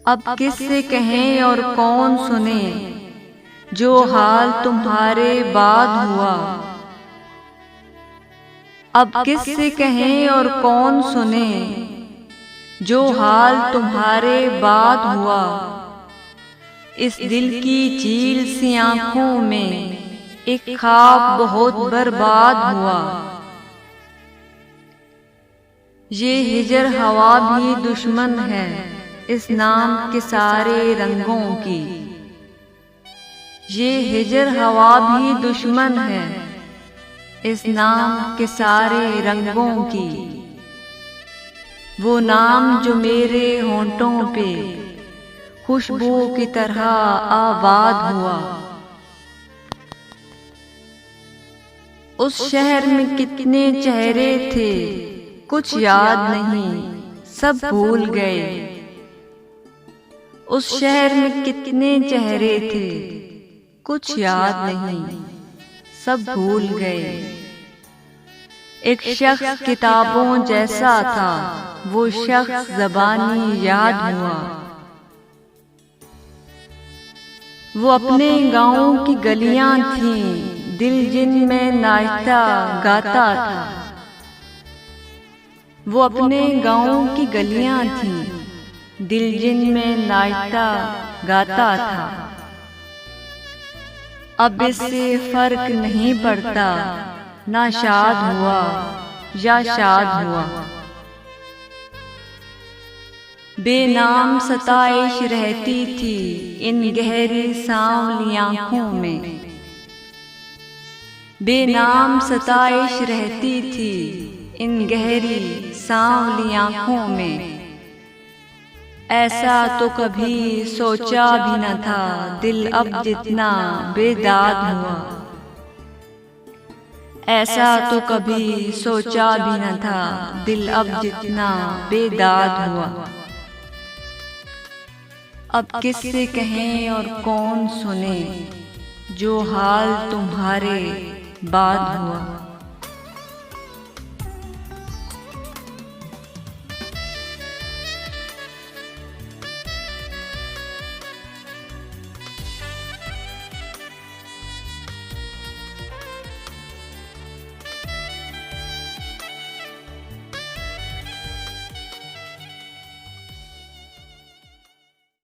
अब किससे कहें और कौन सुने, जो हाल तुम्हारे बाद हुआ। अब किससे कहें और कौन सुने, जो हाल तुम्हारे बाद हुआ। इस दिल की झील सी आँखों में एक ख्वाब बहुत बर्बाद हुआ। ये हिजर हवा भी दुश्मन है इस नाम के सारे रंगों की। ये हिजर हवा भी दुश्मन है इस नाम के सारे रंगों की। वो नाम जो मेरे होंठों पे खुशबू की तरह आबाद हुआ। उस शहर में कितने चेहरे थे कुछ याद नहीं, सब भूल गए। उस शहर में कितने चेहरे थे कुछ याद नहीं, सब भूल गए। एक शख्स किताबों जैसा था, वो शख्स ज़बानी याद हुआ। वो अपने गाँव की गलियां थीं, दिल जिनमें नाचता गाता था। वो अपने गाँव की गलियां थीं, दिल जिनमें नाचता गाता था। अब इससे फर्क नहीं पड़ता, ना शाद हुआ या शाद हुआ। बेनाम सताइश रहती थी इन गहरी सांवली आँखों में। बेनाम सताइश रहती थी इन गहरी सांवली आँखों में। ऐसा तो कभी सोचा भी न था दिल अब जितना बेदाद हुआ। ऐसा तो कभी सोचा भी न था दिल अब जितना बेदाद हुआ। अब किससे कहें और कौन सुने, जो हाल तुम्हारे बाद हुआ।